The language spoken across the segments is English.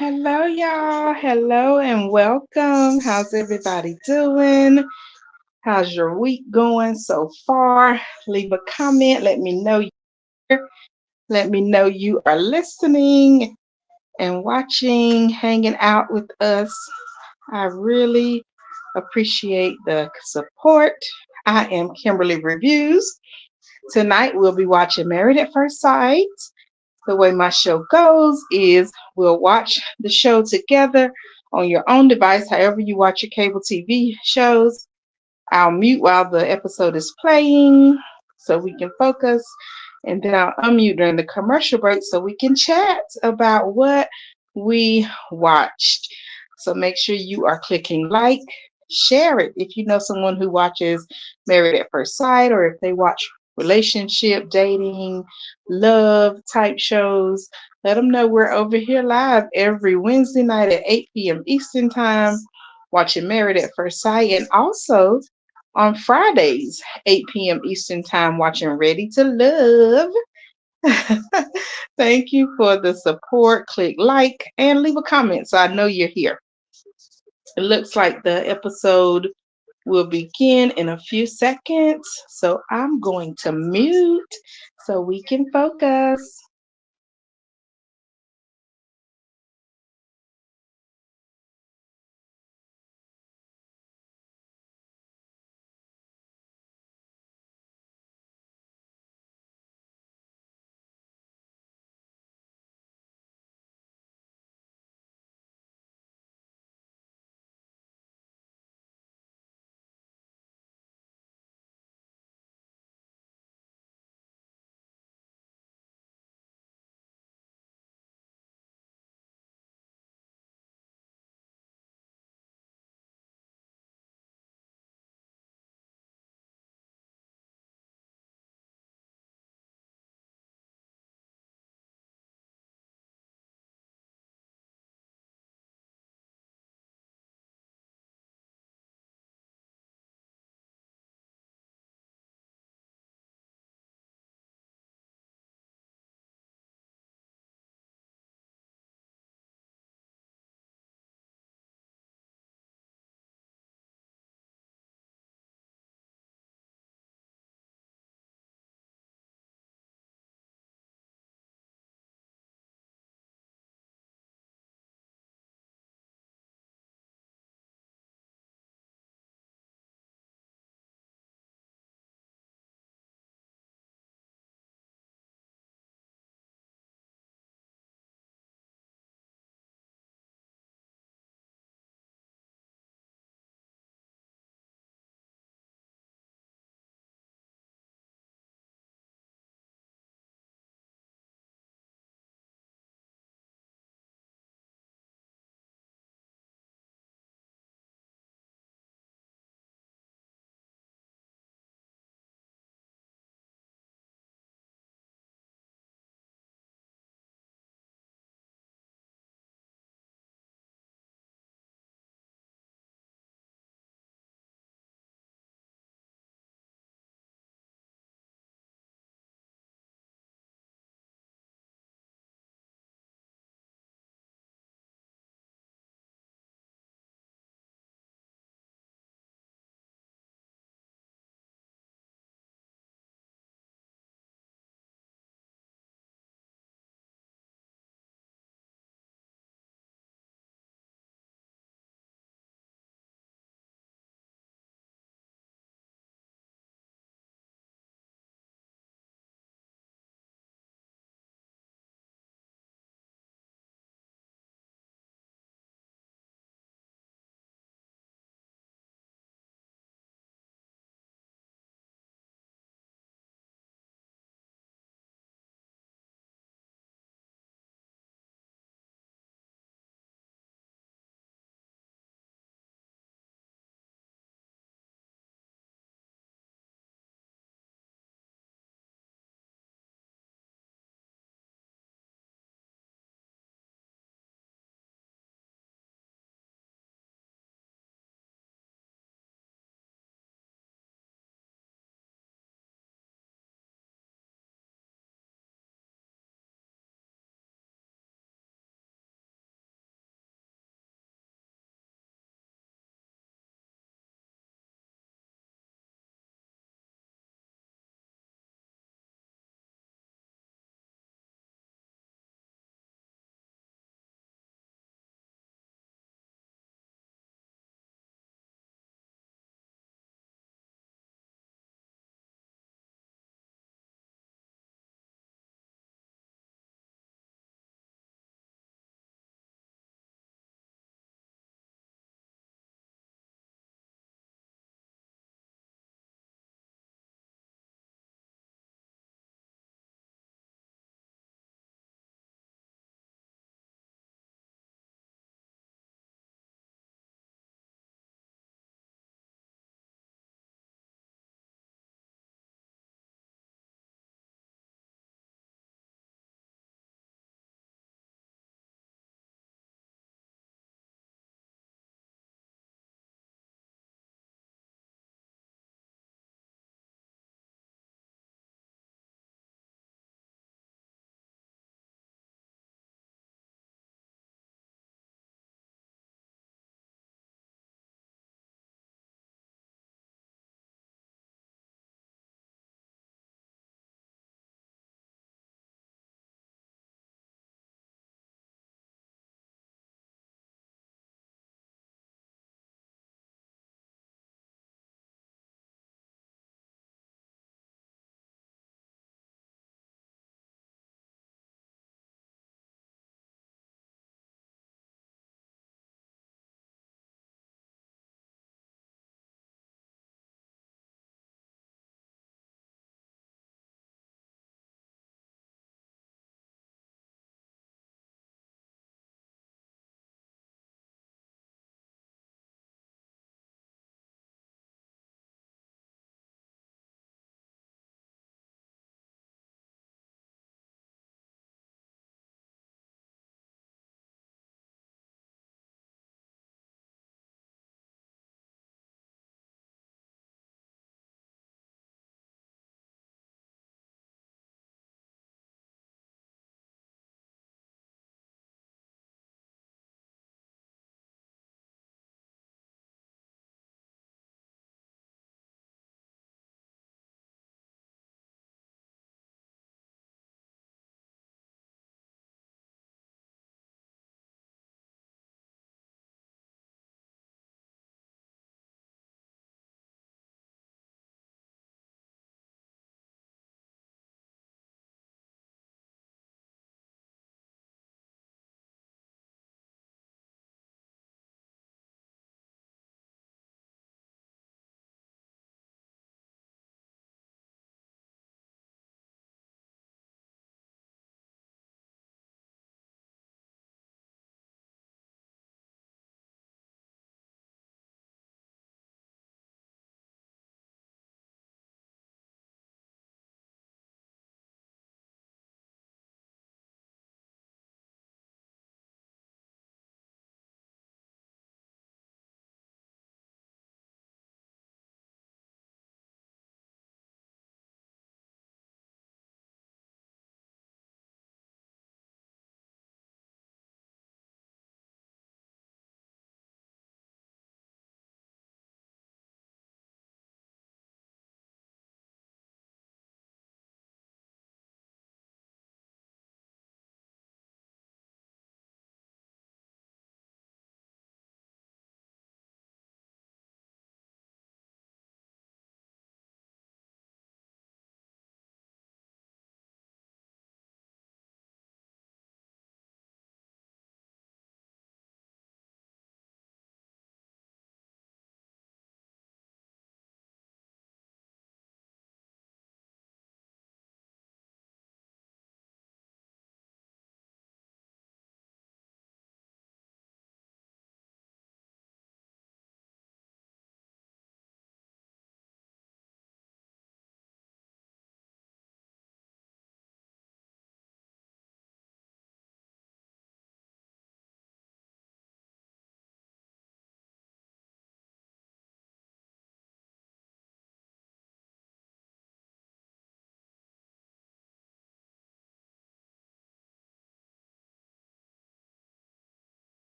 Hello, y'all. Hello and welcome. How's everybody doing? How's your week going so far? Leave a comment. Let me know you're here. Let me know you are listening and watching, hanging out with us. I really appreciate the support. I am Kimberly Reviews. Tonight we'll be watching Married at First Sight. The way my show goes is we'll watch the show together on your own device, however you watch your cable TV shows. I'll mute while the episode is playing so we can focus, and then I'll unmute during the commercial break so we can chat about what we watched. So make sure you are clicking like, share it if you know someone who watches Married at First Sight, or if they watch relationship, dating, love type shows. Let them know we're over here live every Wednesday night at 8 p.m. Eastern Time, watching Married at First Sight, and also on Fridays, 8 p.m. Eastern Time, watching Ready to Love. Thank you for the support. Click like and leave a comment so I know you're here. It looks like the episode will begin in a few seconds, so I'm going to mute so we can focus.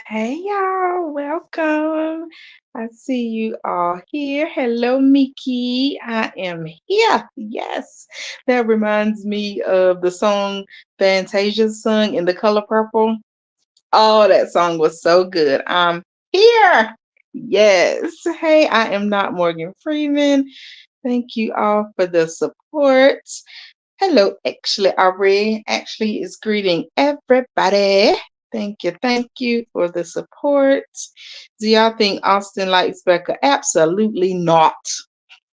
Hey y'all, welcome. I see you all here. Hello, Mickey. I am here. Yes. That reminds me of the song Fantasia sung in The Color Purple. Oh, that song was so good. I'm here. Yes. Hey, I am not Morgan Freeman. Thank you all for the support. Hello, Ashley Aubrey. Ashley is greeting everybody. Thank you for the support. Do y'all think Austin likes Becca? Absolutely not.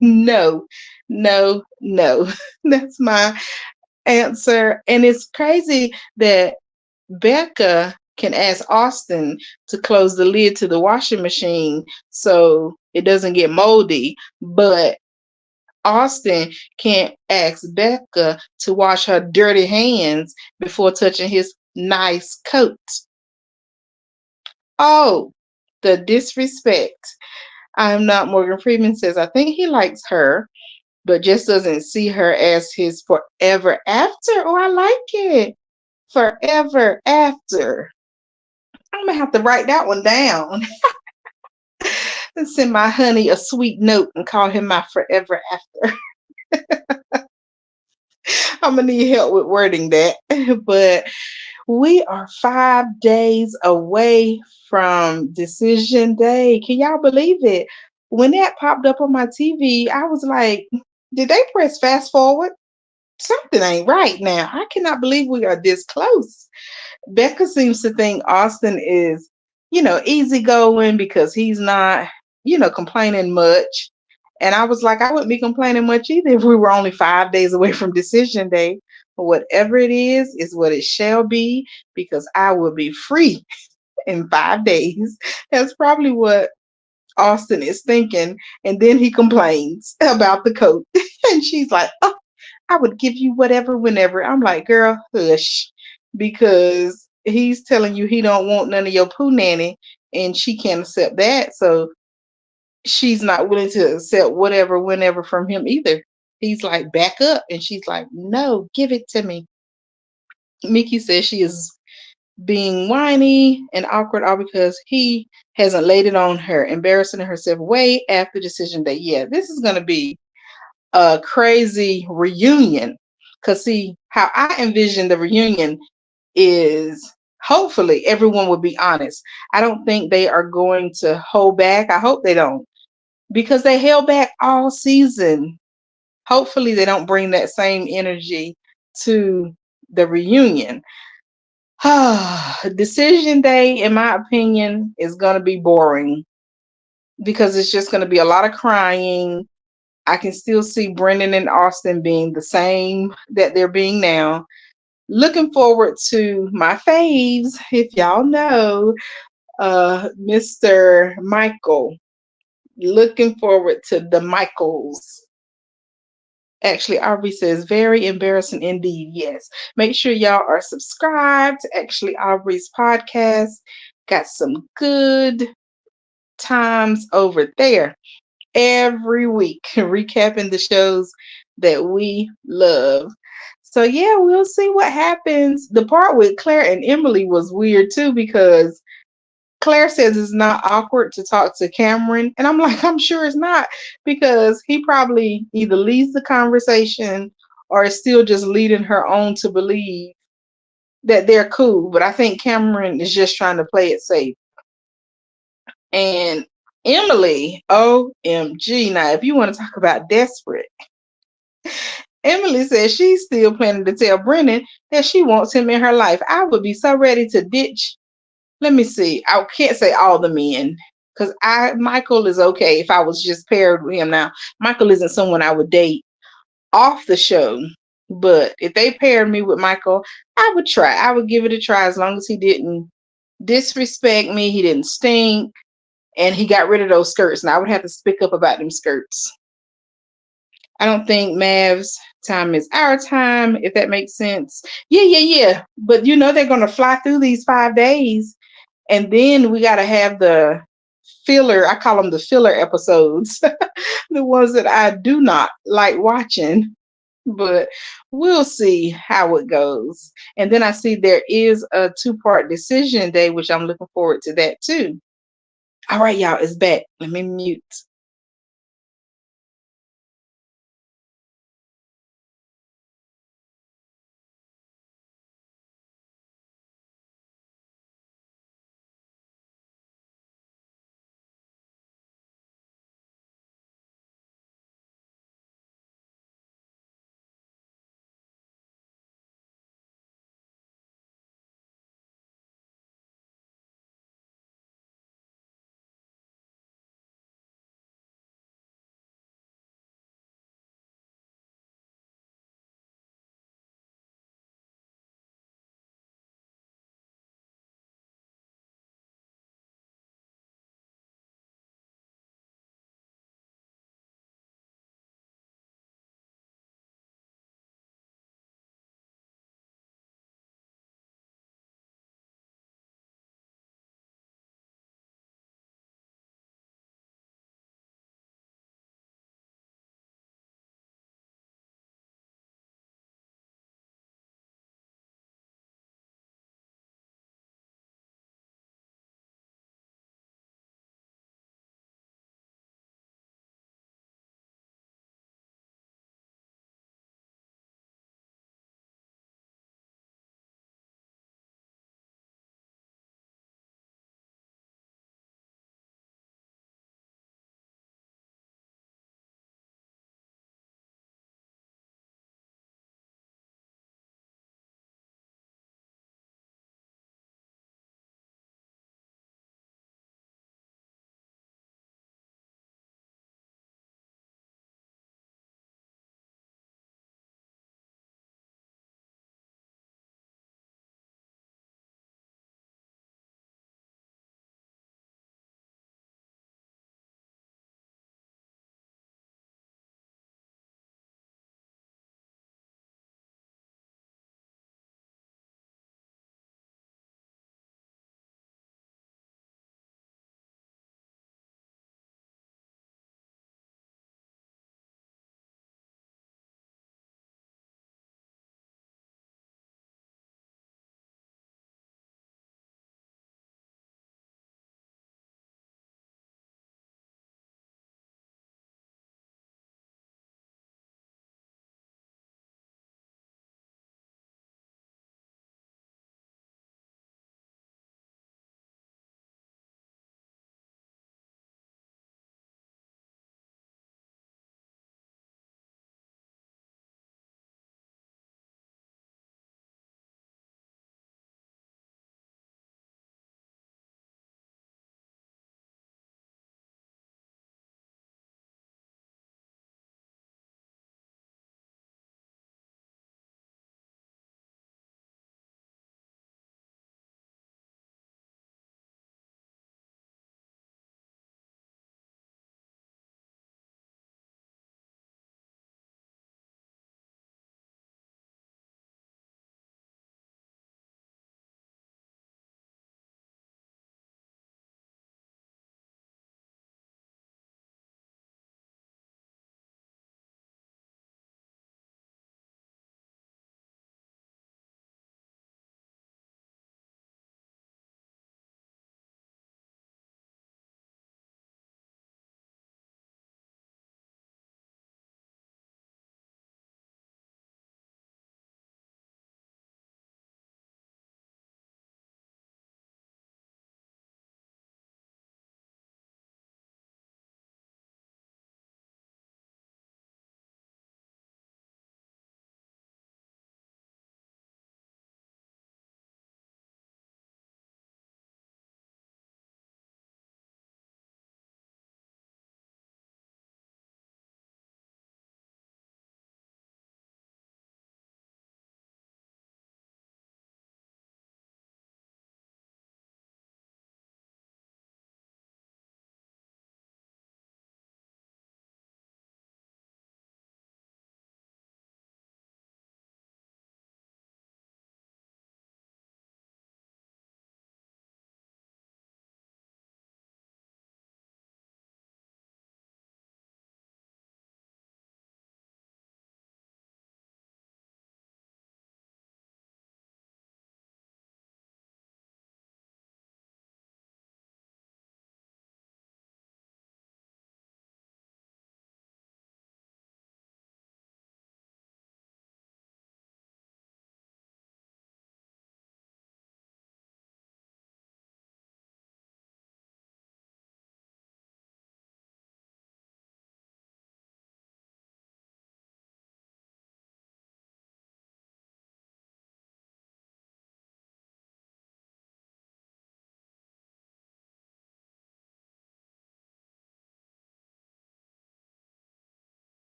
No, no. That's my answer. And it's crazy that Becca can ask Austin to close the lid to the washing machine so it doesn't get moldy, but Austin can't ask Becca to wash her dirty hands before touching his nice coat. Oh, the disrespect. I'm not Morgan Freeman says, I think he likes her, but just doesn't see her as his forever after. Oh, I like it. Forever after. I'm gonna have to write that one down and send my honey a sweet note and call him my forever after. I'm gonna need help with wording that. But we are 5 days away from decision day. Can y'all believe it? When that popped up on my TV, I was like, did they press fast forward? Something ain't right now. I cannot believe we are this close. Becca seems to think Austin is, easygoing because he's not, complaining much. And I was like, I wouldn't be complaining much either if we were only 5 days away from decision day. But whatever it is what it shall be because I will be free in 5 days. That's probably what Austin is thinking. And then he complains about the coat. And she's like, oh, I would give you whatever, whenever. I'm like, girl, hush. Because he's telling you he don't want none of your poo nanny and she can't accept that. So she's not willing to accept whatever, whenever from him either. He's like, back up. And she's like, no, give it to me. Mickey says she is being whiny and awkward all because he hasn't laid it on her, embarrassing herself way after decision day. Yeah, this is going to be a crazy reunion. Because, see, how I envision the reunion is hopefully everyone will be honest. I don't think they are going to hold back. I hope they don't because they held back all season. Hopefully, they don't bring that same energy to the reunion. Decision day, in my opinion, is going to be boring because it's just going to be a lot of crying. I can still see Brendan and Austin being the same that they're being now. Looking forward to my faves, if y'all know, Mr. Michael. Looking forward to the Michaels. Actually, Aubrey says, very embarrassing indeed. Yes. Make sure y'all are subscribed to Actually Aubrey's podcast. Got some good times over there every week, recapping the shows that we love. So, yeah, we'll see what happens. The part with Claire and Emily was weird too because Claire says it's not awkward to talk to Cameron. And I'm like, I'm sure it's not because he probably either leads the conversation or is still just leading her on to believe that they're cool. But I think Cameron is just trying to play it safe. And Emily, OMG. Now, if you want to talk about desperate, Emily says she's still planning to tell Brennan that she wants him in her life. I would be so ready to ditch. Let me see. I can't say all the men because Michael is okay if I was just paired with him. Now, Michael isn't someone I would date off the show, but if they paired me with Michael, I would try. I would give it a try as long as he didn't disrespect me, he didn't stink, and he got rid of those skirts. And I would have to speak up about them skirts. I don't think Mav's time is our time, if that makes sense. Yeah. But they're going to fly through these 5 days. And then we got to have the filler, I call them the filler episodes, the ones that I do not like watching. but we'll see how it goes. And then I see there is a two-part decision day, which I'm looking forward to that too. All right, y'all, it's back. Let me mute.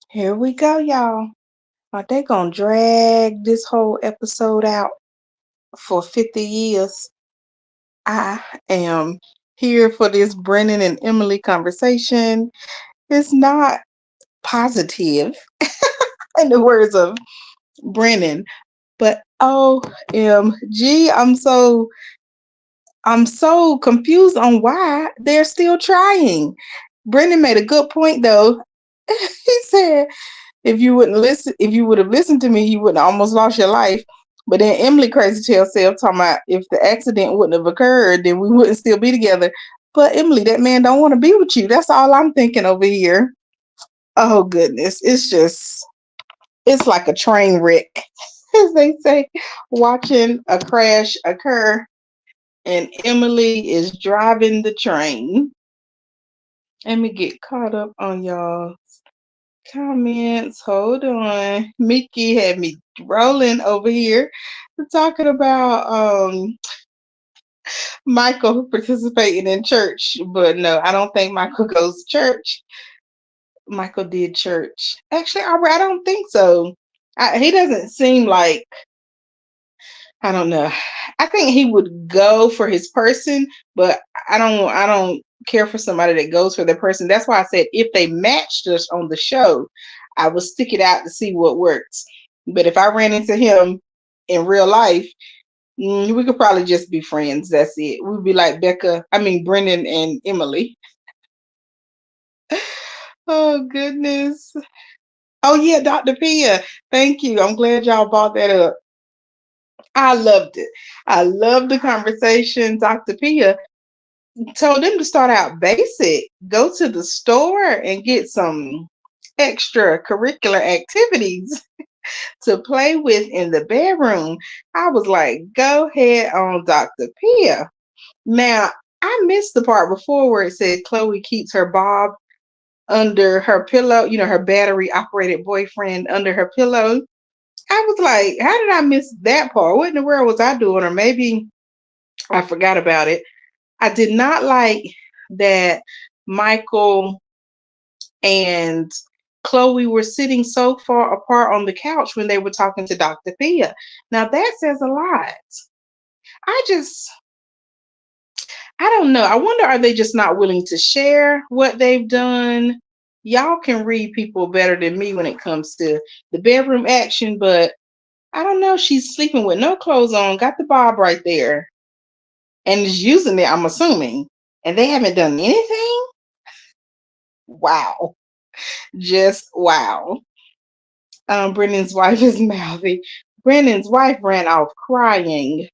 Here we go, y'all. Are they gonna drag this whole episode out for 50 years? I am here for this Brennan and Emily conversation. It's not positive, in the words of Brennan, but OMG, I'm so confused on why they're still trying. Brennan made a good point though. He said, if you would have listened to me, you wouldn't have almost lost your life. But then Emily crazy tail self talking about if the accident wouldn't have occurred, then we wouldn't still be together. But Emily, that man don't want to be with you. That's all I'm thinking over here. Oh goodness. It's like a train wreck, as they say, watching a crash occur, and Emily is driving the train. Let me get caught up on y'all comments. Hold on. Mickey had me rolling over here talking about Michael participating in church. But no, I don't think Michael goes to church. Michael did church. Actually, I don't think so. He doesn't seem like, I don't know. I think he would go for his person, but I don't care for somebody that goes for their person. That's why I said if they matched us on the show, I would stick it out to see what works. But if I ran into him in real life, we could probably just be friends. That's it. We'd be like Brendan and Emily. Oh goodness. Oh yeah, Dr. Pia. Thank you. I'm glad y'all brought that up. I loved it. I loved the conversation. Dr. Pia told them to start out basic, go to the store and get some extracurricular activities to play with in the bedroom. I was like, go ahead on Dr. Pia. Now, I missed the part before where it said Chloe keeps her Bob under her pillow, her battery operated boyfriend under her pillow. I was like, how did I miss that part? What in the world was I doing? Or maybe I forgot about it. I did not like that Michael and Chloe were sitting so far apart on the couch when they were talking to Dr. Pia. Now that says a lot. I just, I don't know. I wonder, are they just not willing to share what they've done? Y'all can read people better than me when it comes to the bedroom action, but I don't know. She's sleeping with no clothes on, got the bob right there, and is using it, I'm assuming. And they haven't done anything? Wow. Just wow. Brendan's wife is mouthy. Brendan's wife ran off crying.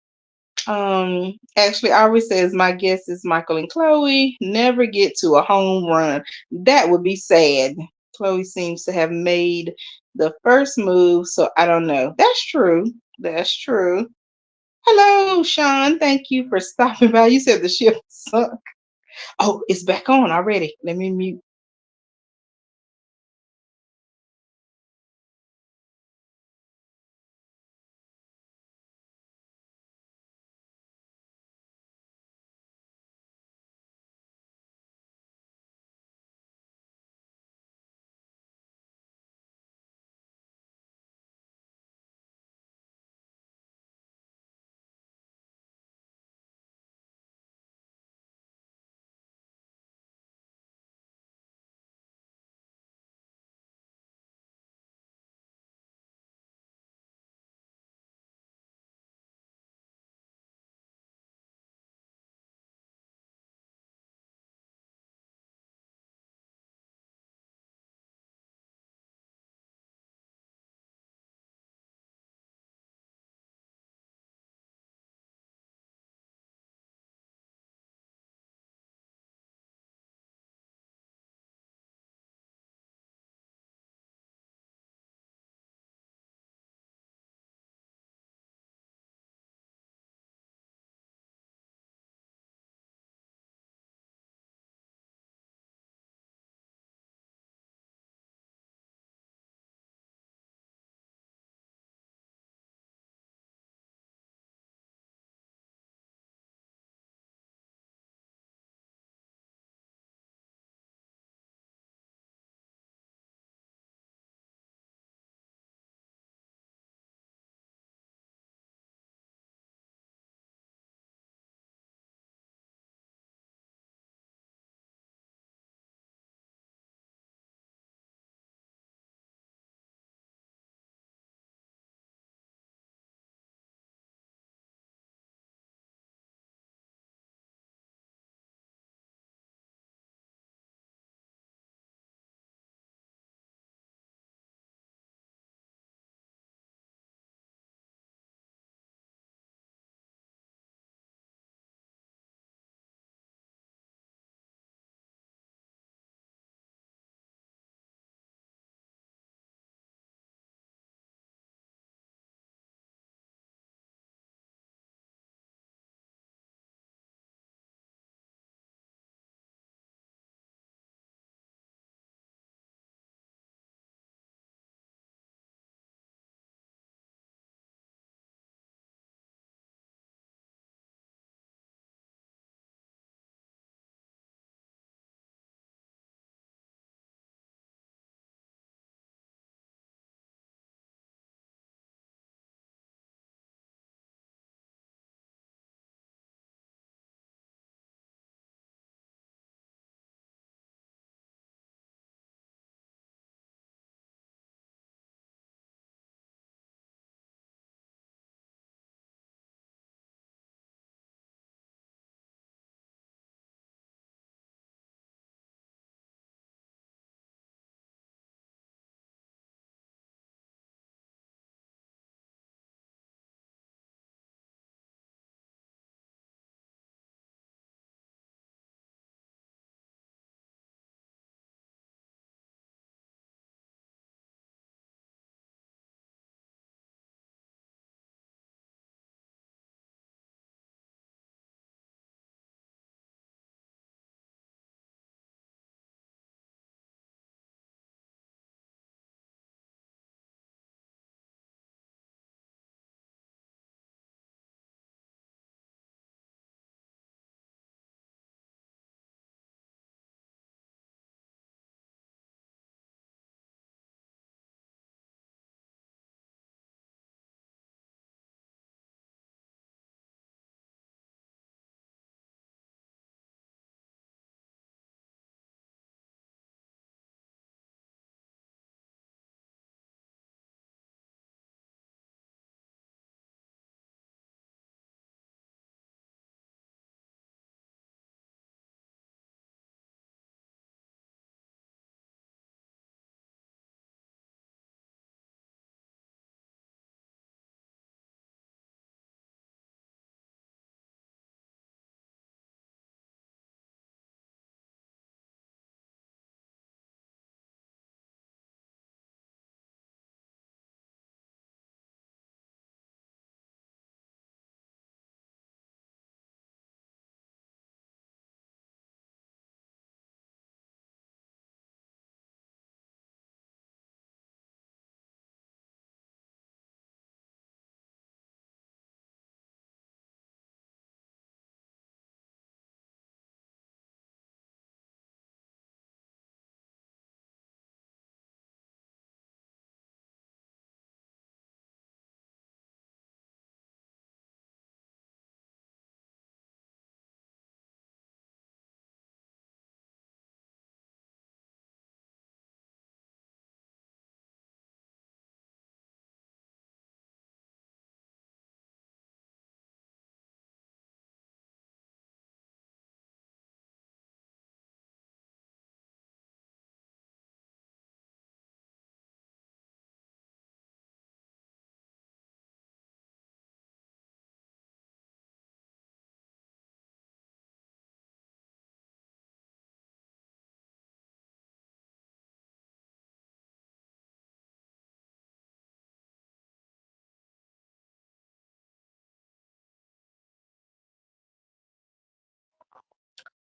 Actually, Ari says my guess is Michael and Chloe never get to a home run. That would be sad. Chloe seems to have made the first move, so I don't know. That's true. That's true. Hello, Sean. Thank you for stopping by. You said the ship sunk. Oh, it's back on already. Let me mute.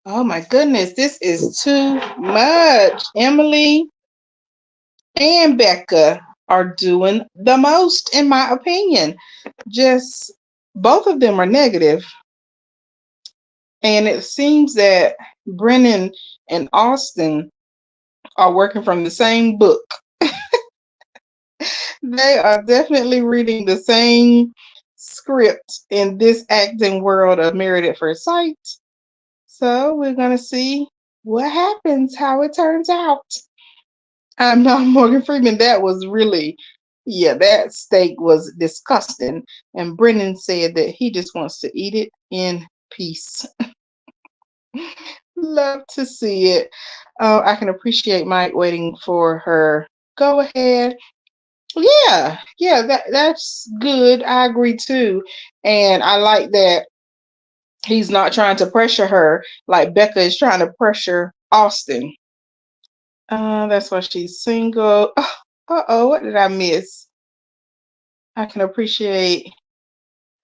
Oh my goodness, this is too much. Emily and Becca are doing the most, in my opinion. Just both of them are negative, and it seems that Brennan and Austin are working from the same book. They are definitely reading the same script in this acting world of Married at First Sight. So we're gonna see what happens, how it turns out. I'm not Morgan Freeman. That was really, yeah, that steak was disgusting. And Brennan said that he just wants to eat it in peace. Love to see it. I can appreciate Mike waiting for her go ahead. Yeah, that's good. I agree too. And I like that he's not trying to pressure her like Becca is trying to pressure Austin. That's why she's single. Uh-oh, what did I miss? I can appreciate.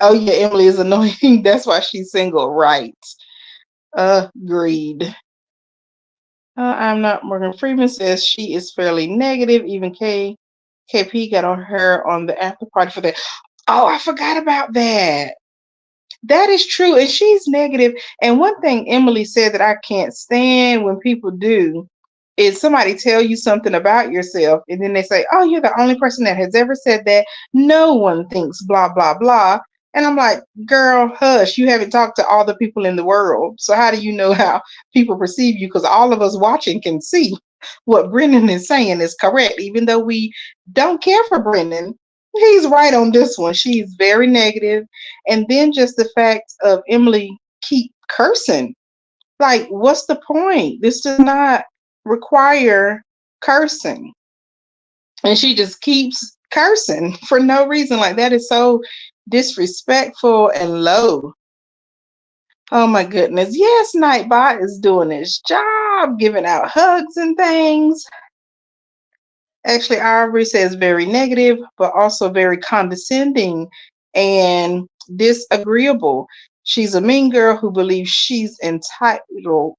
Oh yeah, Emily is annoying. That's why she's single, right? Agreed. I'm not Morgan Freeman says she is fairly negative. Even KP got on her on the after party for that. Oh, I forgot about that. That is true. And she's negative. And one thing Emily said that I can't stand when people do is somebody tell you something about yourself and then they say, oh, you're the only person that has ever said that. No one thinks blah, blah, blah. And I'm like, girl, hush. You haven't talked to all the people in the world. So how do you know how people perceive you? Because all of us watching can see what Brendan is saying is correct, even though we don't care for Brendan. He's right on this one. She's very negative. And then just the fact of Emily keep cursing. Like, what's the point? This does not require cursing. And she just keeps cursing for no reason. Like, that is so disrespectful and low. Oh my goodness. Yes, Nightbot is doing his job, giving out hugs and things. Actually, Ivory says very negative, but also very condescending and disagreeable. She's a mean girl who believes she's entitled.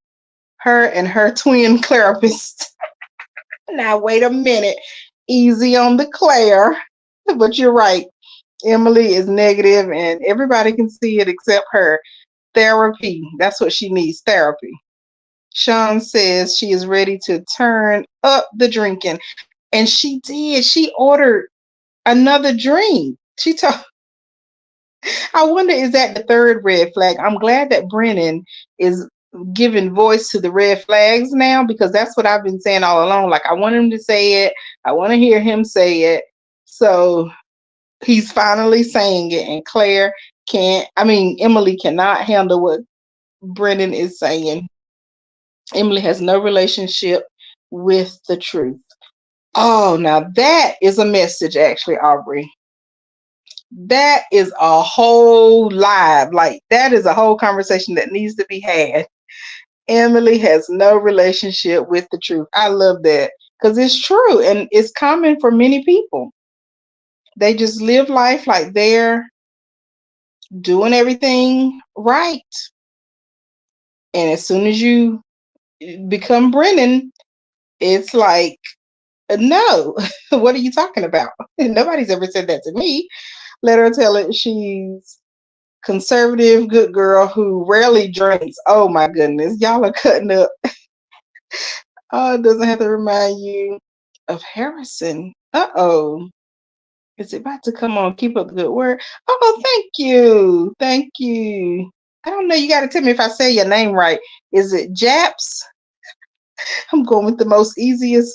Her and her twin therapist. Now, wait a minute. Easy on the Claire. But you're right. Emily is negative, and everybody can see it except her. Therapy. That's what she needs, therapy. Sean says she is ready to turn up the drinking. And she did. She ordered another drink. She told. I wonder, is that the third red flag? I'm glad that Brennan is giving voice to the red flags now because that's what I've been saying all along. Like, I want him to say it. I want to hear him say it. So he's finally saying it. And Emily cannot handle what Brennan is saying. Emily has no relationship with the truth. Oh, now that is a message, actually, Aubrey. That is a whole live. Like, that is a whole conversation that needs to be had. Emily has no relationship with the truth. I love that because it's true and it's common for many people. They just live life like they're doing everything right. And as soon as you become Brennan, it's like, no, what are you talking about? Nobody's ever said that to me. Let her tell it. She's conservative, good girl who rarely drinks. Oh my goodness, y'all are cutting up. Oh, it doesn't have to remind you of Harrison. Uh-oh. Is it about to come on? Keep up the good work. Oh, thank you. Thank you. I don't know. You got to tell me if I say your name right. Is it Japs? I'm going with the most easiest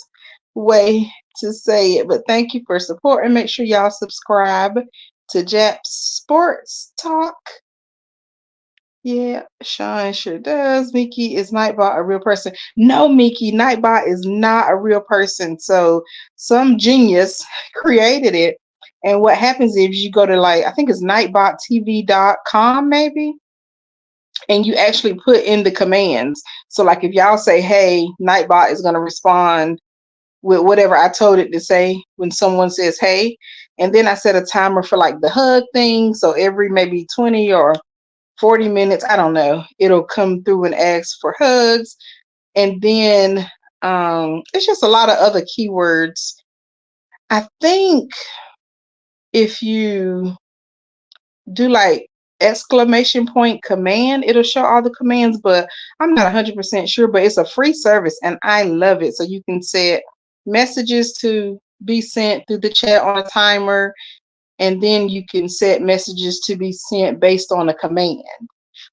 way to say it. But thank you for support and make sure y'all subscribe to Japs Sports Talk. Yeah, Sean sure does. Mickey, is Nightbot a real person? No, Mickey, Nightbot is not a real person. So some genius created it. And what happens is you go to, like, I think it's nightbottv.com maybe, and you actually put in the commands. So like if y'all say, hey, Nightbot is going to respond with whatever I told it to say when someone says, hey, and then I set a timer for like the hug thing. So every maybe 20 or 40 minutes, I don't know, it'll come through and ask for hugs. And then it's just a lot of other keywords. I think if you do like exclamation point command, it'll show all the commands, but I'm not 100% sure. But it's a free service and I love it. So you can set messages to be sent through the chat on a timer, and then you can set messages to be sent based on a command.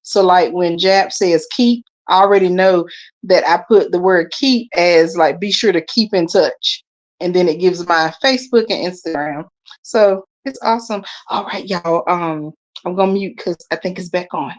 So like when Jap says keep, I already know that I put the word keep as like be sure to keep in touch. And then it gives my Facebook and Instagram. So it's awesome. All right, y'all. I'm gonna mute because I think it's back on.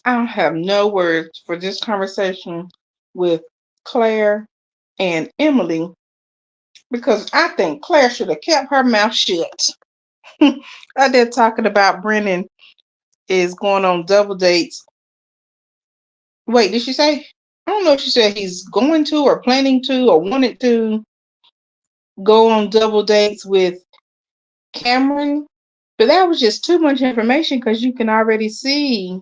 I have no words for this conversation with Claire and Emily because I think Claire should have kept her mouth shut. Out there talking about Brennan is going on double dates. Wait, did she say? I don't know if she said he's going to or planning to or wanted to go on double dates with Cameron. But that was just too much information because you can already see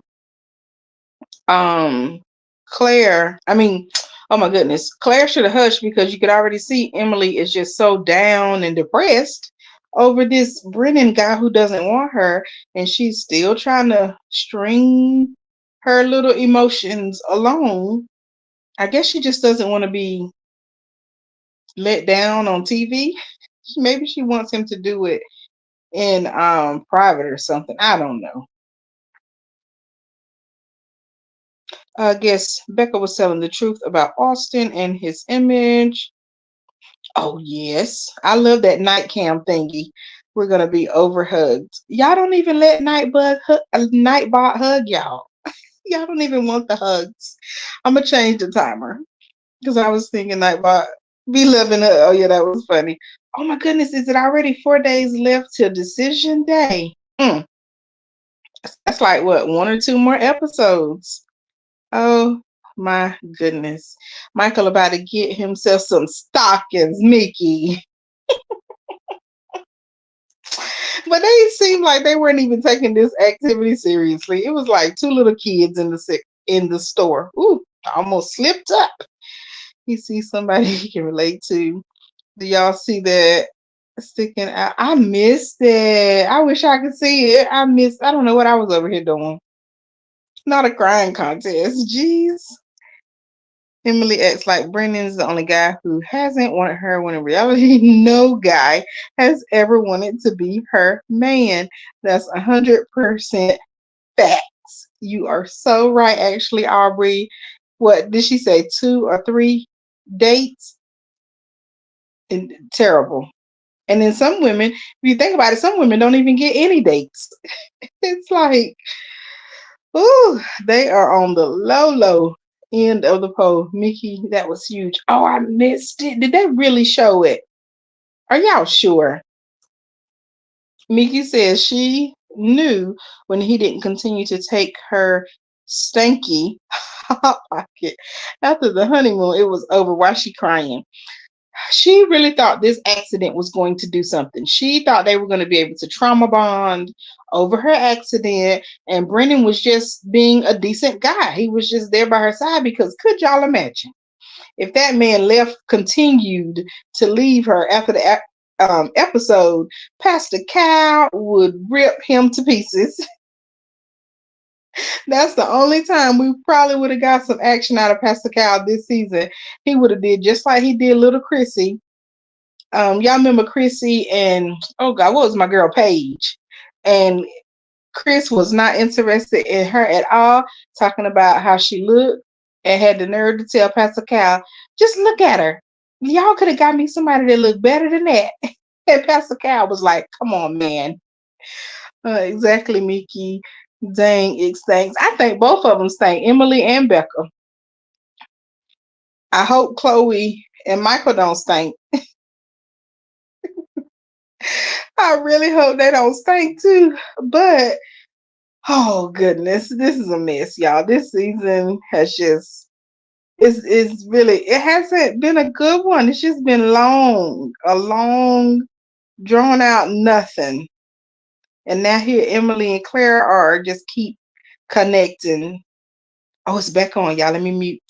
um Claire. I mean, oh my goodness. Claire should have hushed because you could already see Emily is just so down and depressed over this Brennan guy who doesn't want her, and she's still trying to string her little emotions along. I guess she just doesn't want to be let down on TV. Maybe she wants him to do it in private or something. I don't know. I guess Becca was telling the truth about Austin and his image. Oh yes, I love that night cam thingy. We're gonna be overhugged. Y'all don't even let Nightbot hug y'all. Y'all don't even want the hugs. I'm gonna change the timer because I was thinking Nightbot be loving her. Oh yeah, that was funny. Oh my goodness, is it already 4 days left till decision day? That's like what, one or two more episodes. Oh my goodness. Michael about to get himself some stockings, Mickey. But they seemed like they weren't even taking this activity seriously. It was like two little kids in the store. Ooh, I almost slipped up. You see somebody you can relate to. Do y'all see that sticking out? I missed it. I wish I could see it. I don't know what I was over here doing. Not a crying contest. Jeez. Emily acts like Brennan's the only guy who hasn't wanted her when in reality, no guy has ever wanted to be her man. That's 100% facts. You are so right, actually, Aubrey. What did she say? 2 or 3 dates? And terrible. And then some women, if you think about it, some women don't even get any dates. It's like, ooh, they are on the low end of the pole. Mickey, that was huge. Oh, I missed it. Did they really show it? Are y'all sure? Mickey says she knew when he didn't continue to take her stanky hot pocket after the honeymoon, it was over. Why she crying? She really thought this accident was going to do something. She thought they were going to be able to trauma bond over her accident, and Brennan was just being a decent guy. He was just there by her side because could y'all imagine if that man continued to leave her after the episode? Pastor Cal would rip him to pieces. That's the only time we probably would have got some action out of Pastor Cal this season. He would have did just like he did little Chrissy. Y'all remember Chrissy and oh god, what was my girl Paige? And Chris was not interested in her at all, talking about how she looked and had the nerve to tell Pastor Cal, just look at her. Y'all could have got me somebody that looked better than that. And Pastor Cal was like, come on, man. Exactly, Mickey. Dang, it stinks. I think both of them stink, Emily and Becca. I hope Chloe and Michael don't stink. I really hope they don't stink too. But oh goodness, this is a mess, y'all. This season has just it's really it hasn't been a good one. It's just been a long, drawn out nothing. And now here Emily and Claire are just keep connecting. Oh, it's back on, y'all. Let me mute.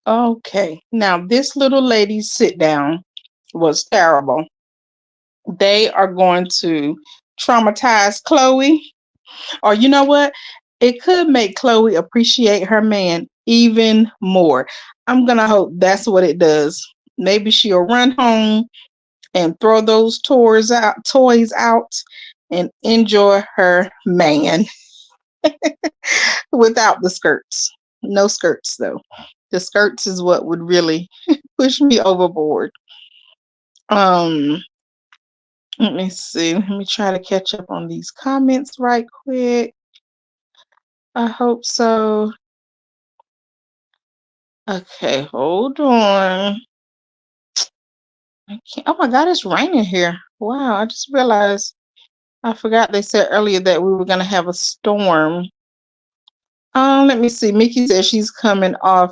Okay. Now this little lady's sit down was terrible. They are going to traumatize Chloe. Or you know what? It could make Chloe appreciate her man even more. I'm gonna hope that's what it does. Maybe she'll run home and throw those toys out and enjoy her man without the skirts. No skirts though. The skirts is what would really push me overboard. Um, let me see. Let me try to catch up on these comments right quick. I hope so. Okay, hold on. Oh my God, it's raining here. Wow, I just realized I forgot they said earlier that we were gonna have a storm. Let me see. Mickey says she's coming off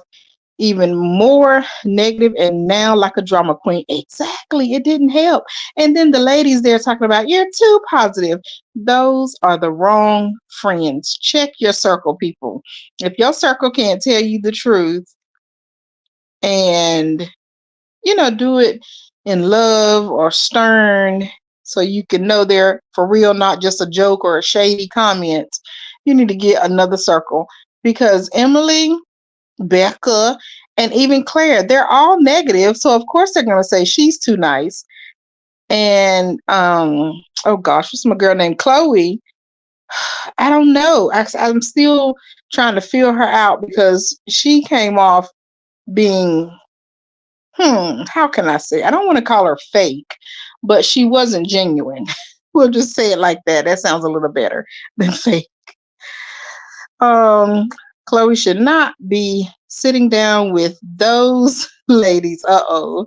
even more negative and now like a drama queen. Exactly. It didn't help. And then the ladies there talking about you're too positive. Those are the wrong friends. Check your circle, people. If your circle can't tell you the truth and do it in love or stern so you can know they're for real, not just a joke or a shady comment, you need to get another circle because Emily, Becca, and even Claire, they're all negative. So of course they're gonna say she's too nice. And oh gosh, what's my girl named Chloe? I don't know. I'm still trying to feel her out because she came off being how can I say? I don't want to call her fake, but she wasn't genuine. We'll just say it like that. That sounds a little better than fake. Um, Chloe should not be sitting down with those ladies. Uh-oh.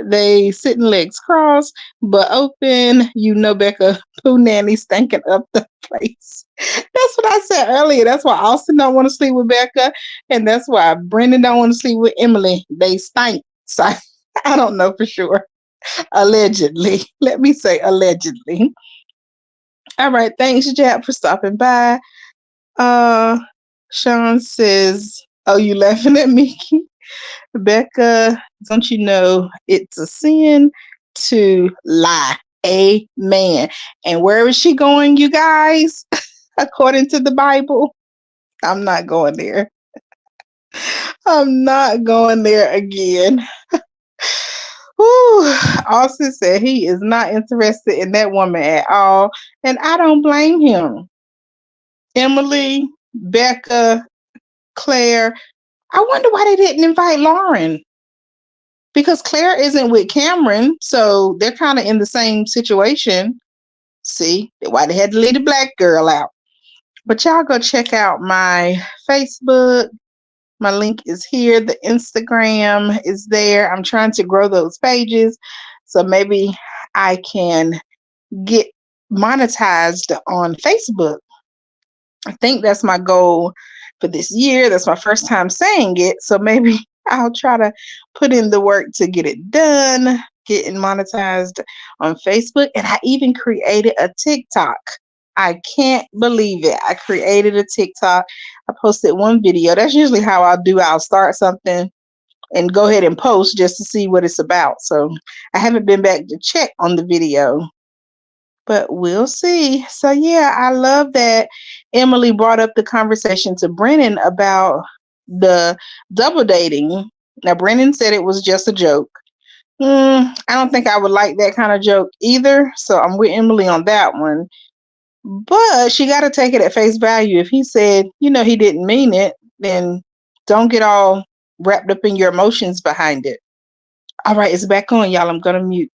They sitting legs crossed, but open. Becca Pooh Nanny stinking up the place. That's what I said earlier. That's why Austin don't want to sleep with Becca, and that's why Brendan don't want to sleep with Emily. They stink. So I don't know for sure. Allegedly. Let me say allegedly. All right. Thanks, Jap, for stopping by. Uh Sean says, oh, you laughing at me? Becca, don't you know it's a sin to lie? Amen. And where is she going, you guys? According to the Bible? I'm not going there. I'm not going there again. Whew. Austin said he is not interested in that woman at all. And I don't blame him. Emily, Becca, Claire. I wonder why they didn't invite Lauren. Because Claire isn't with Cameron, so they're kind of in the same situation. See, why they had to leave the black girl out. But y'all go check out my Facebook. My link is here. The Instagram is there. I'm trying to grow those pages. So maybe I can get monetized on Facebook. I think that's my goal for this year. That's my first time saying it. So maybe I'll try to put in the work to get it done, getting monetized on Facebook. And I even created a TikTok. I can't believe it. I created a TikTok. I posted one video. That's usually how I'll do. I'll start something and go ahead and post just to see what it's about. So I haven't been back to check on the video, but we'll see. So yeah, I love that Emily brought up the conversation to Brennan about the double dating. Now Brennan said it was just a joke. I don't think I would like that kind of joke either. So I'm with Emily on that one. But she got to take it at face value. If he said, he didn't mean it, then don't get all wrapped up in your emotions behind it. All right, it's back on, y'all. I'm going to mute.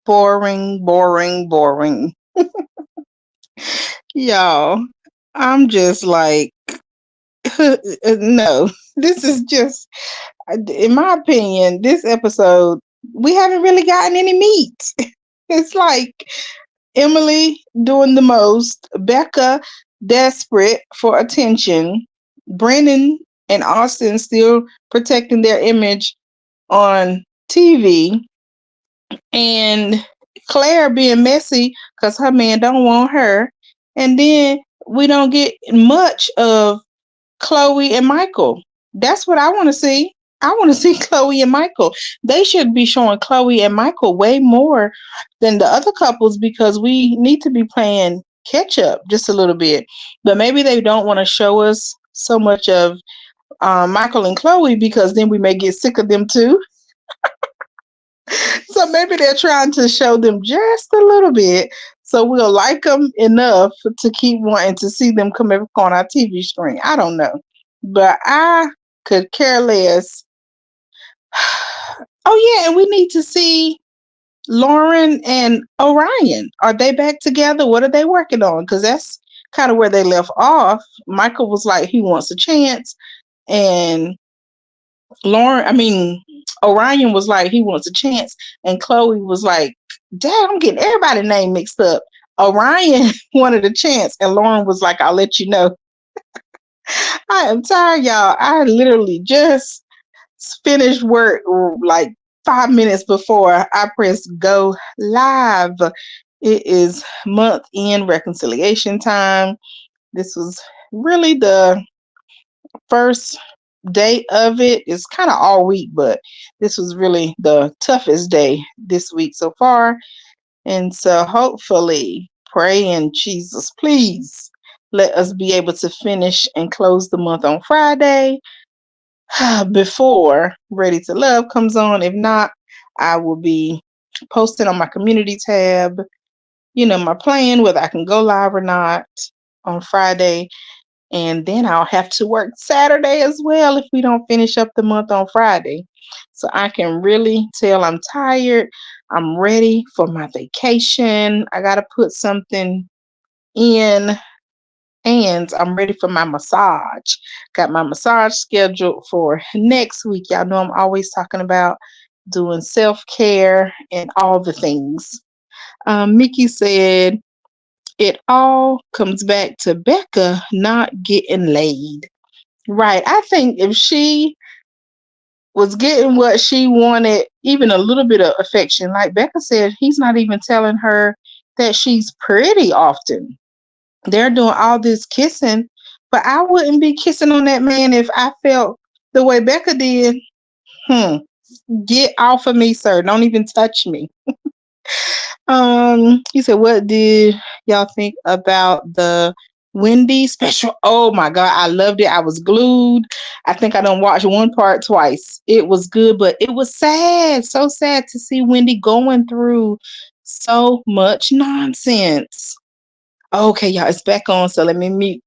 Boring, boring, boring. Y'all, I'm just like, no, this is just, in my opinion, this episode, we haven't really gotten any meat. It's like Emily doing the most, Becca desperate for attention, Brennan and Austin still protecting their image on TV, and Claire being messy because her man don't want her. And then we don't get much of Chloe and Michael. That's what I want to see. I want to see Chloe and Michael. They should be showing Chloe and Michael way more than the other couples because we need to be playing catch up just a little bit. But maybe they don't want to show us so much of Michael and Chloe because then we may get sick of them too. So maybe they're trying to show them just a little bit so we'll like them enough to keep wanting to see them come up on our TV screen. I don't know. But I could care less. Oh, yeah, and we need to see Lauren and Orion. Are they back together? What are they working on? Because that's kind of where they left off. Michael was like, he wants a chance. And Orion was like, he wants a chance. And Chloe was like, Dad, I'm getting everybody's name mixed up. Orion wanted a chance. And Lauren was like, I'll let you know. I am tired, y'all. I literally just finished work like 5 minutes before I pressed go live. It is month end reconciliation time. This was really the first day of it. It's kind of all week, but this was really the toughest day this week so far. And so hopefully, pray in Jesus, please let us be able to finish and close the month on Friday before Ready to Love comes on. If not, I will be posting on my community tab, my plan, whether I can go live or not on Friday. And then I'll have to work Saturday as well if we don't finish up the month on Friday. So I can really tell I'm tired. I'm ready for my vacation. I got to put something in, and I'm ready for my massage. Got my massage scheduled for next week. Y'all know I'm always talking about doing self-care and all the things. Mickey said, it all comes back to Becca not getting laid. Right. I think if she was getting what she wanted, even a little bit of affection, like Becca said, he's not even telling her that she's pretty often. They're doing all this kissing, but I wouldn't be kissing on that man if I felt the way Becca did. Get off of me, sir. Don't even touch me. He said, what did y'all think about the Wendy special? Oh my God, I loved it. I was glued. I think I done watched one part twice. It was good, but it was sad. So sad to see Wendy going through so much nonsense. Okay, y'all, it's back on, so let me mute.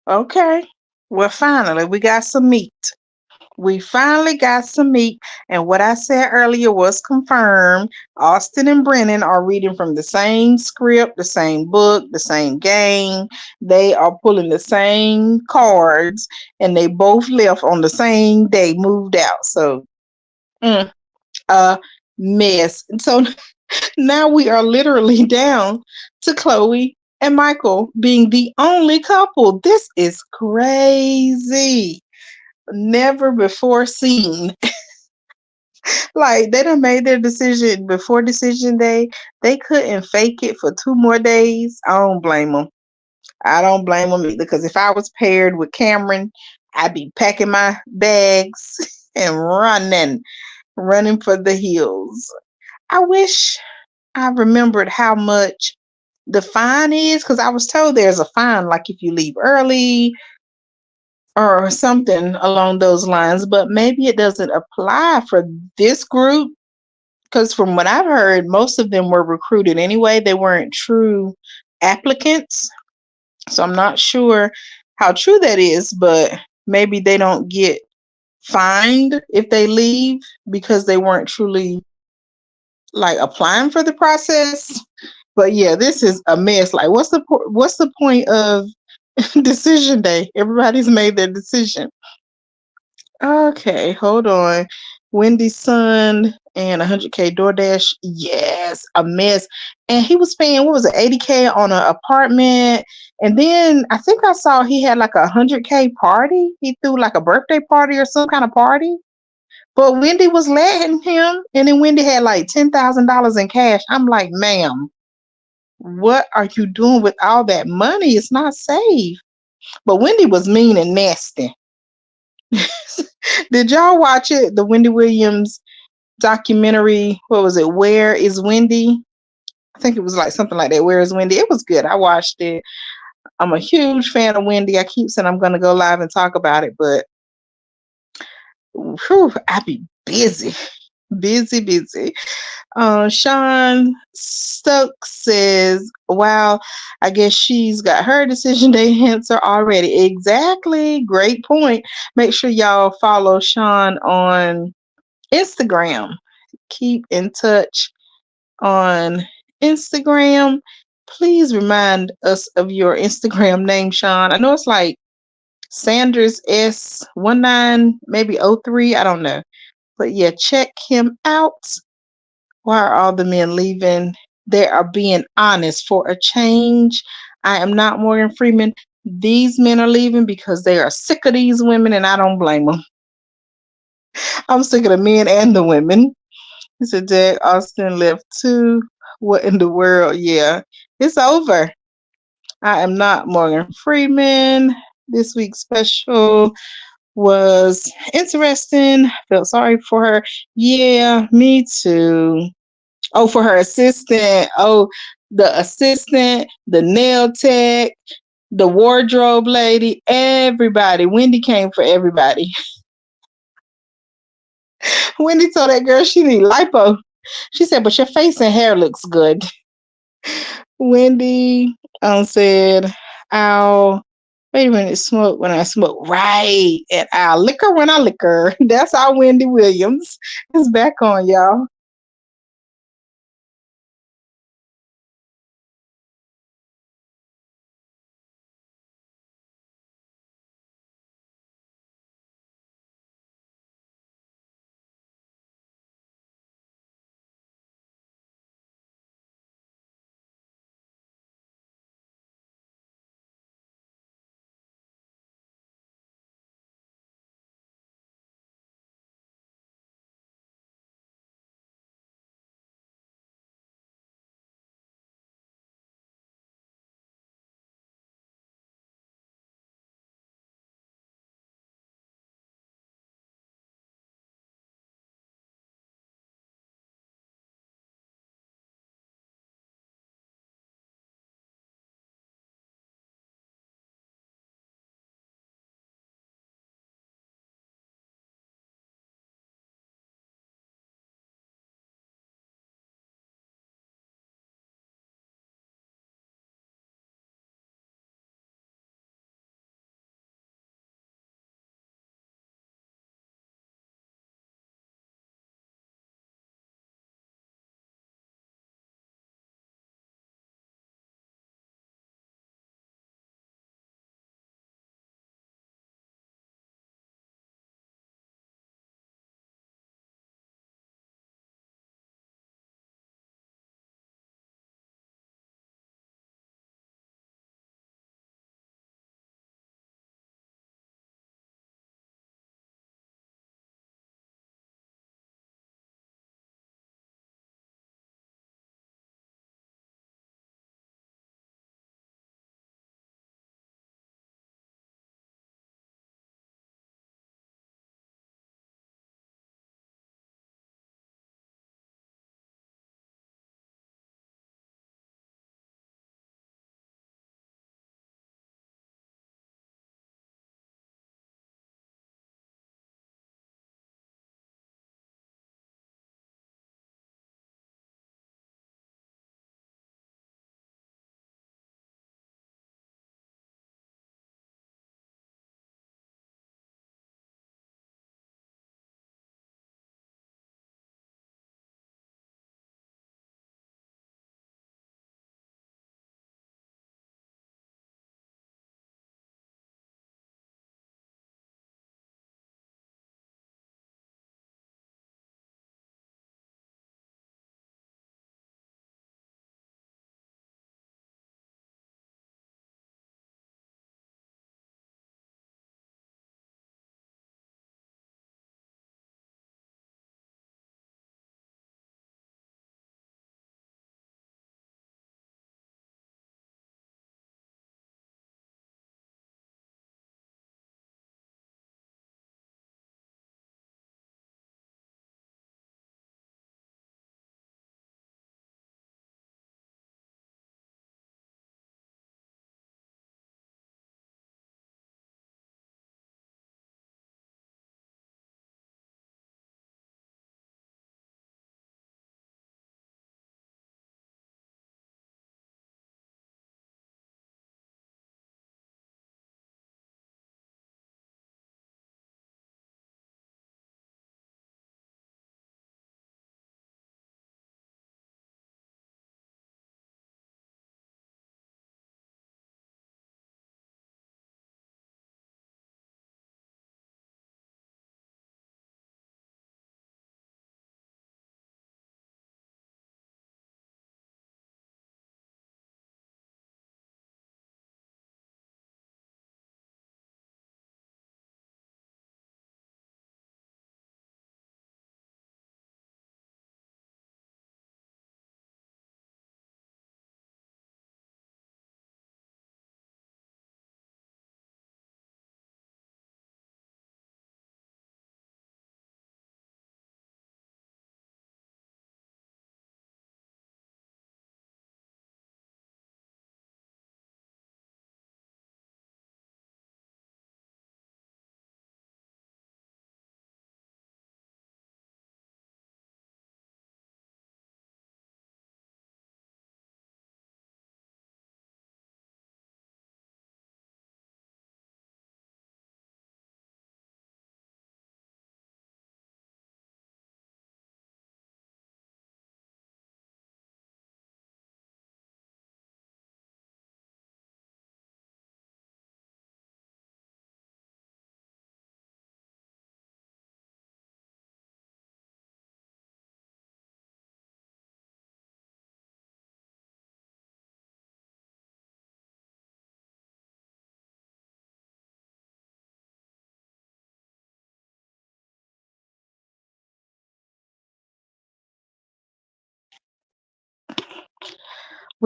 Okay. Well, finally, we got some meat. We finally got some meat. And what I said earlier was confirmed. Austin and Brennan are reading from the same script, the same book, the same game. They are pulling the same cards, and they both left on the same day, moved out. So, mm, a mess. And so now we are literally down to Chloe and Michael being the only couple. This is crazy. Never before seen. Like they done made their decision before decision day. They couldn't fake it for 2 more days. I don't blame them. I don't blame them either. Because if I was paired with Cameron, I'd be packing my bags and running for the hills. I wish I remembered how much the fine is, because I was told there's a fine, like if you leave early or something along those lines, but maybe it doesn't apply for this group, because from what I've heard, most of them were recruited anyway. They weren't true applicants. So I'm not sure how true that is, but maybe they don't get fined if they leave because they weren't truly like applying for the process. But yeah, this is a mess. Like, what's the point of decision day? Everybody's made their decision. Okay, hold on. Wendy's son and 100K DoorDash. Yes, a mess. And he was paying, what was it, 80K on an apartment. And then I think I saw he had like 100K party. He threw like a birthday party or some kind of party. But Wendy was letting him. And then Wendy had like $10,000 in cash. I'm like, ma'am, what are you doing with all that money? It's not safe. But Wendy was mean and nasty. Did y'all watch it? The Wendy Williams documentary. What was it? Where is Wendy? I think it was like something like that. Where is Wendy? It was good. I watched it. I'm a huge fan of Wendy. I keep saying I'm going to go live and talk about it, but whew, I be busy, busy. Sean Stokes says, wow, I guess she's got her decision day answer already. Exactly. Great point. Make sure y'all follow Sean on Instagram. Keep in touch on Instagram. Please remind us of your Instagram name, Sean. I know it's like Sanders S19, maybe '03. I don't know. But yeah, check him out. Why are all the men leaving? They are being honest for a change. I am not Morgan Freeman. These men are leaving because they are sick of these women, and I don't blame them. I'm sick of the men and the women. He said, Jack Austin left too. What in the world? Yeah, it's over. I am not Morgan Freeman. This week's special was interesting. Felt sorry for her. Yeah, me too. Oh, for her assistant. Oh, the assistant, the nail tech, the wardrobe lady, everybody. Wendy came for everybody. Wendy told that girl she need lipo. She said, but your face and hair looks good. Wendy said, I'll wait a minute, smoke when I smoke. Right. And I'll liquor when I liquor. That's our Wendy Williams. It's back on, y'all.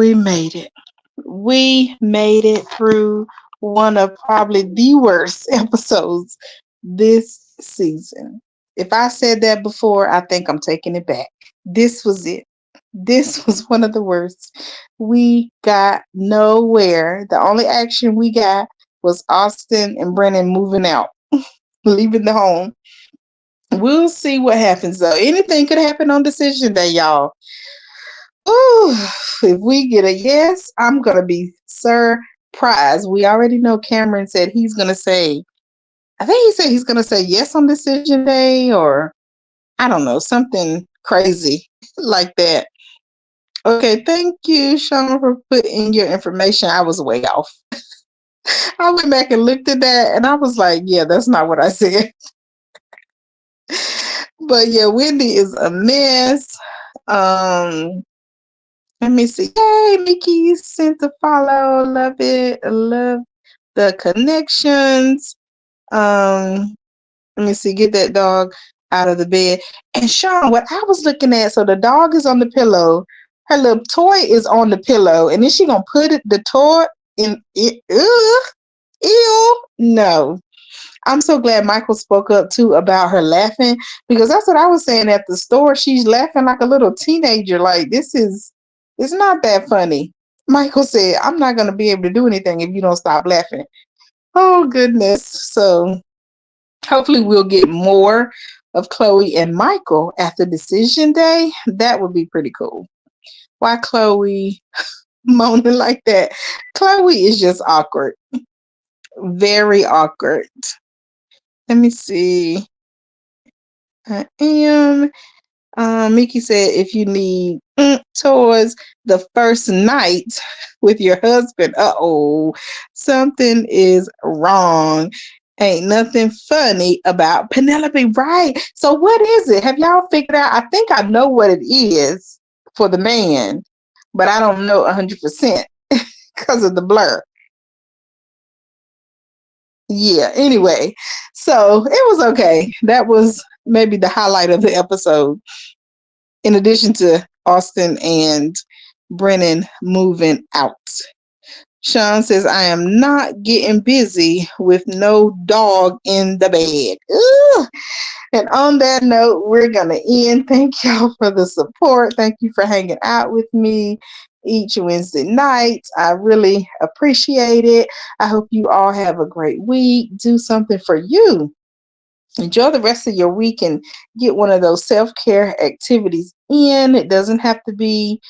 We made it. We made it through one of probably the worst episodes this season. If I said that before, I think I'm taking it back. This was it. This was one of the worst. We got nowhere. The only action we got was Austin and Brennan moving out, leaving the home. We'll see what happens though. Anything could happen on decision day, y'all. Ooh, if we get a yes, I'm gonna be surprised. We already know Cameron said he's gonna say, I think he said he's gonna say yes on decision day, or I don't know, something crazy like that. Okay, thank you, Sean, for putting your information. I was way off. I went back and looked at that and I was like, yeah, that's not what I said. But yeah, Wendy is a mess. Um, Let me see. Yay, Mickey sent a follow. Love it. Love the connections. Um, Let me see. Get that dog out of the bed. And Sean, what I was looking at, so the dog is on the pillow. Her little toy is on the pillow, and then she gonna put the toy in it. Ew. No. I'm so glad Michael spoke up too about her laughing, because that's what I was saying at the store. She's laughing like a little teenager. Like, it's not that funny. Michael said, I'm not going to be able to do anything if you don't stop laughing. Oh, goodness. So hopefully we'll get more of Chloe and Michael after decision day. That would be pretty cool. Why Chloe moaning like that? Chloe is just awkward. Very awkward. Let me see. I am. Mickey said if you need toys the first night with your husband, something is wrong. Ain't nothing funny about Penelope, right? So what is it? Have y'all figured out? I think I know what it is for the man, but I don't know 100% because of the blur. Yeah, anyway, so it was okay. That was maybe the highlight of the episode, in addition to Austin and Brennan moving out. Sean says, I am not getting busy with no dog in the bed. Ugh. And on that note, we're going to end. Thank y'all for the support. Thank you for hanging out with me each Wednesday night. I really appreciate it. I hope you all have a great week. Do something for you. Enjoy the rest of your week and get one of those self-care activities in. It doesn't have to be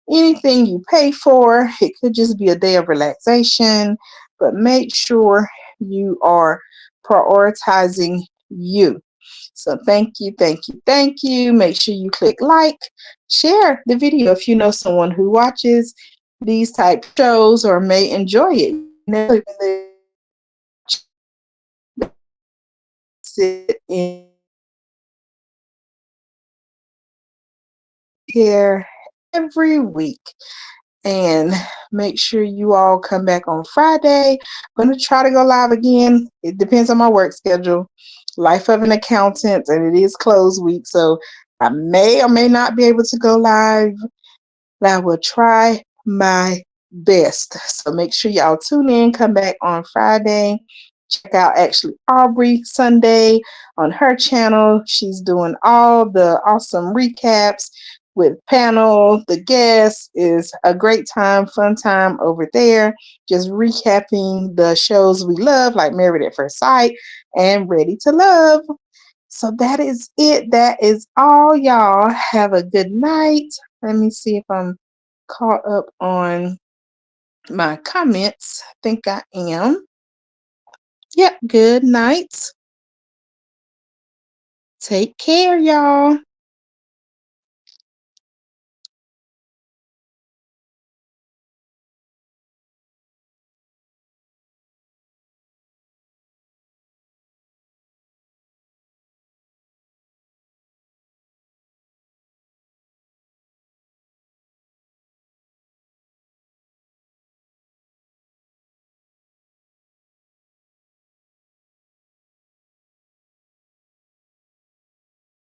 anything you pay for. It could just be a day of relaxation, but make sure you are prioritizing you. So thank you, thank you, thank you. Make sure you click like, share the video if you know someone who watches these type shows or may enjoy it. Sit in here every week, and make sure you all come back on Friday. I'm going to try to go live again. It depends on my work schedule. Life of an accountant, and it is close week, so I may or may not be able to go live. I will try my best. So make sure y'all tune in, come back on Friday. Check out actually Aubrey Sunday on her channel. She's doing all the awesome recaps with panel. The guest is a great time, fun time over there. Just recapping the shows we love, like Married at First Sight and Ready to Love. So that is it. That is all, y'all. Have a good night. Let me see if I'm caught up on my comments. I think I am. Yep. Good night. Take care, y'all.